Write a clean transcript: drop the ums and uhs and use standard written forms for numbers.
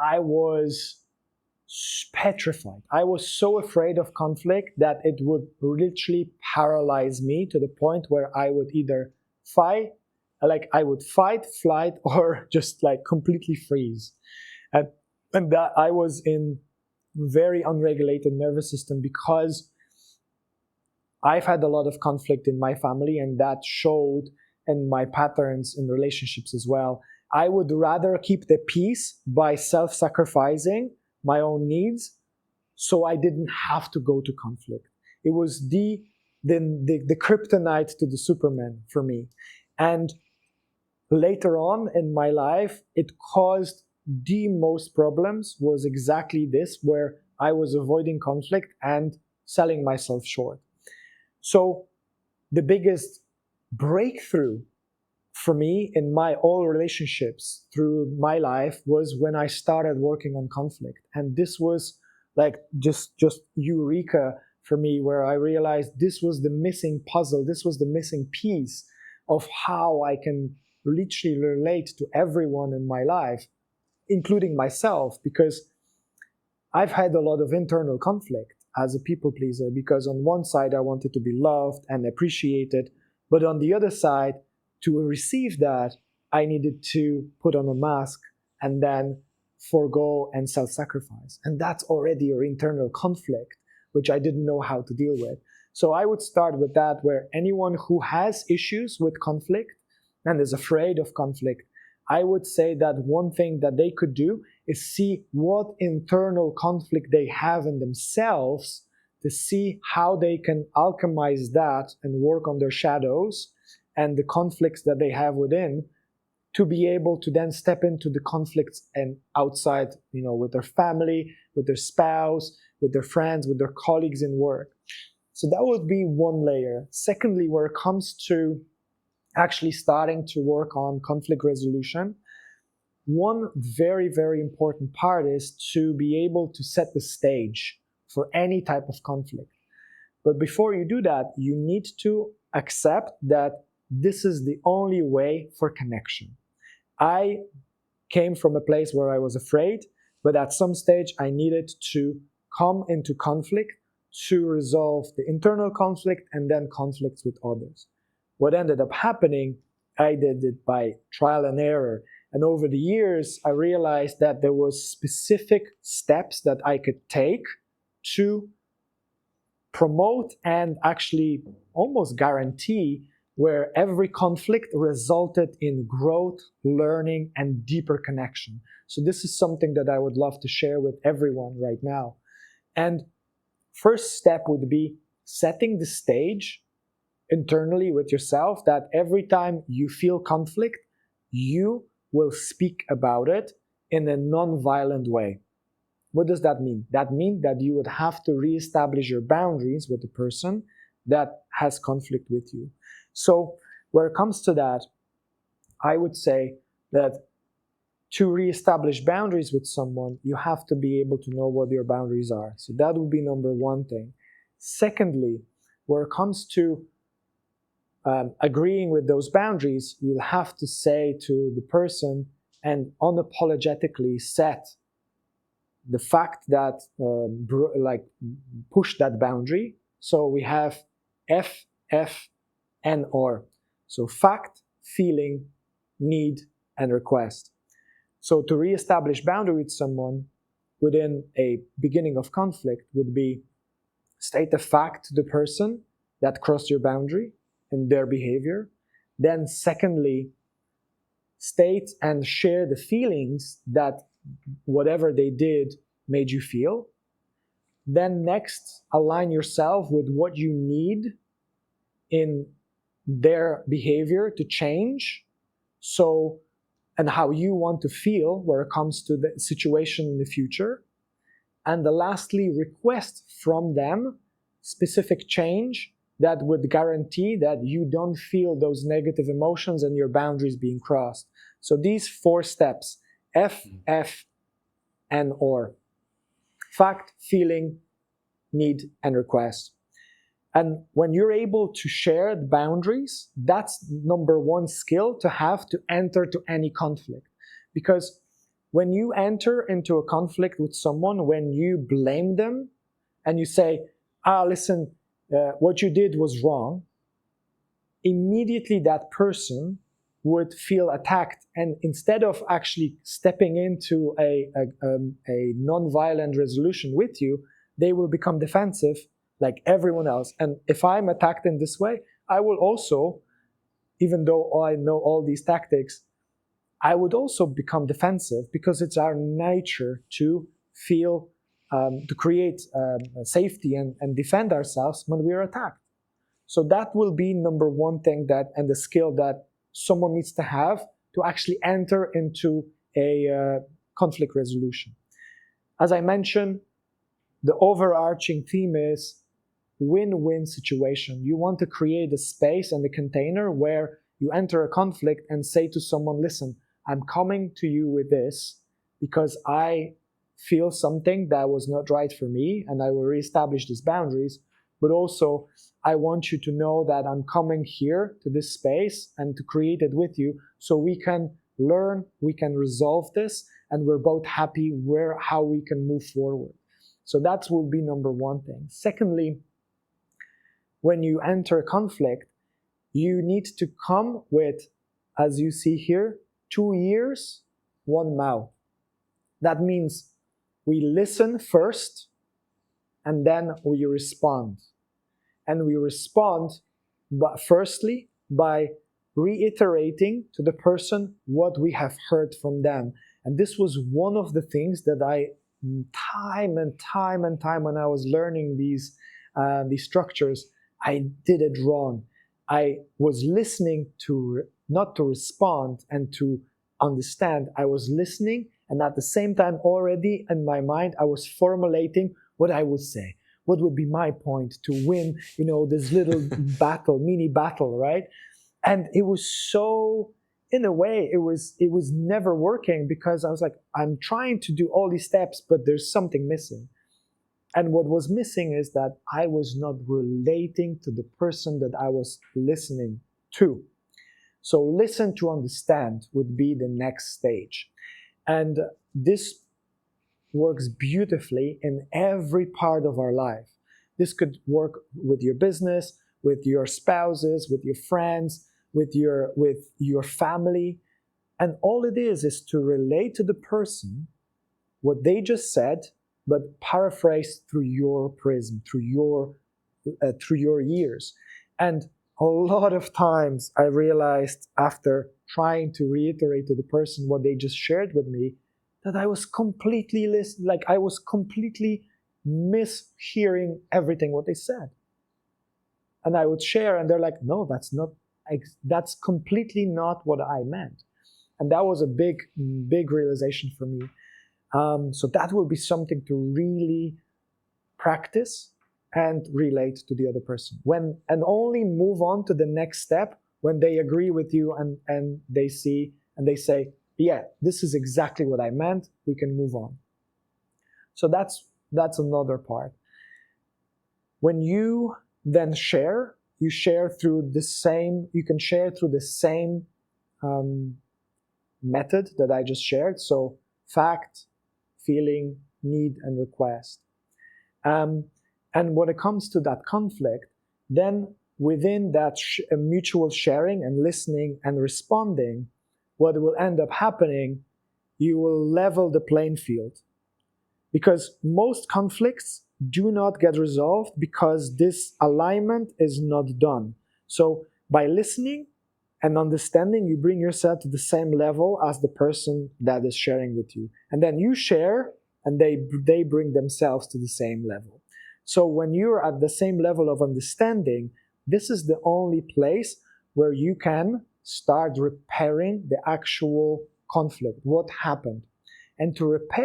I was petrified. I was so afraid of conflict that it would literally paralyze me to the point where I would either fight, I would fight, flight, or just like completely freeze. And, and that I was in very unregulated nervous system because I've had a lot of conflict in my family, and that showed in my patterns in relationships as well. I would rather keep the peace by self-sacrificing my own needs so I didn't have to go to conflict. It was the kryptonite to the Superman for me. And later on in my life, it caused the most problems was exactly this, where I was avoiding conflict and selling myself short. So the biggest breakthrough for me in my all relationships through my life was when I started working on conflict. And this was like just eureka for me, where I realized this was the missing puzzle, this was the missing piece of how I can literally relate to everyone in my life, including myself, because I've had a lot of internal conflict as a people pleaser, because on one side I wanted to be loved and appreciated, but on the other side, to receive that, I needed to put on a mask and then forego and self-sacrifice. And that's already your internal conflict, which I didn't know how to deal with. So I would start with that, where anyone who has issues with conflict and is afraid of conflict, I would say that one thing that they could do is see what internal conflict they have in themselves, to see how they can alchemize that and work on their shadows and the conflicts that they have within, to be able to then step into the conflicts and outside, with their family, with their spouse, with their friends, with their colleagues in work. So that would be one layer. Secondly, where it comes to actually starting to work on conflict resolution, one very, very important part is to be able to set the stage for any type of conflict. But before you do that, you need to accept that this is the only way for connection. I came from a place where I was afraid, but at some stage I needed to come into conflict to resolve the internal conflict and then conflicts with others. What ended up happening, I did it by trial and error. And over the years, I realized that there was specific steps that I could take to promote and actually almost guarantee where every conflict resulted in growth, learning, and deeper connection. So this is something that I would love to share with everyone right now. And first step would be setting the stage internally with yourself, that every time you feel conflict, you will speak about it in a non-violent way. What does that mean? That means that you would have to reestablish your boundaries with the person that has conflict with you. So where it comes to that, I would say that to reestablish boundaries with someone, you have to be able to know what your boundaries are. So that would be number one thing. Secondly, where it comes to agreeing with those boundaries, you'll have to say to the person and unapologetically set the fact that push that boundary. So we have F, F, and R. So fact, feeling, need, and request. So to reestablish boundary with someone within a beginning of conflict would be state the fact to the person that crossed your boundary in their behavior. Then secondly, state and share the feelings that whatever they did made you feel. Then next, align yourself with what you need in their behavior to change. So, and how you want to feel where it comes to the situation in the future. And lastly, request from them specific change that would guarantee that you don't feel those negative emotions and your boundaries being crossed. So these 4 steps, F, F, and or. Fact, feeling, need, and request. And when you're able to share the boundaries, that's number one skill to have to enter to any conflict. Because When you enter into a conflict with someone, when you blame them and you say, listen, what you did was wrong, immediately that person would feel attacked. And instead of actually stepping into a non-violent resolution with you, they will become defensive like everyone else. And if I'm attacked in this way, I will also, even though I know all these tactics, I would also become defensive because it's our nature to feel, to create safety and defend ourselves when we are attacked. So that will be number one thing and the skill that someone needs to have to actually enter into a conflict resolution. As I mentioned, the overarching theme is win-win situation. You want to create a space and a container where you enter a conflict and say to someone, listen, I'm coming to you with this because I feel something that was not right for me and I will reestablish these boundaries. But also, I want you to know that I'm coming here to this space and to create it with you so we can learn, we can resolve this, and we're both happy how we can move forward. So that will be number one thing. Secondly, when you enter conflict, you need to come with, as you see here, 2 ears, 1 mouth. That means we listen first and then we respond. And we respond, but firstly, by reiterating to the person what we have heard from them. And this was one of the things that I, time and time, when I was learning these structures, I did it wrong. I was listening not to respond and to understand. I was listening, and at the same time, already in my mind, I was formulating what I would say. What would be my point to win, this little mini battle, right? And it was so, in a way, it was never working because I was like, I'm trying to do all these steps, but there's something missing. And what was missing is that I was not relating to the person that I was listening to. So listen to understand would be the next stage. And this works beautifully in every part of our life. This could work with your business, with your spouses, with your friends, with your family. And all it is to relate to the person what they just said, but paraphrase through your prism, through your ears. And a lot of times I realized after trying to reiterate to the person what they just shared with me, that I was completely mishearing everything what they said. And I would share and they're like, no, that's completely not what I meant. And that was a big realization for me. So that will be something to really practice and relate to the other person. And only move on to the next step when they agree with you and they see and they say, yeah, this is exactly what I meant. We can move on. So that's another part. When you then share, you can share through the same method that I just shared. So fact, feeling, need, and request. And when it comes to that conflict, then within that mutual sharing and listening and responding, what will end up happening, you will level the playing field. Because most conflicts do not get resolved because this alignment is not done. So by listening and understanding, you bring yourself to the same level as the person that is sharing with you. And then you share and they bring themselves to the same level. So when you're at the same level of understanding, this is the only place where you can start repairing the actual conflict, what happened. And to repair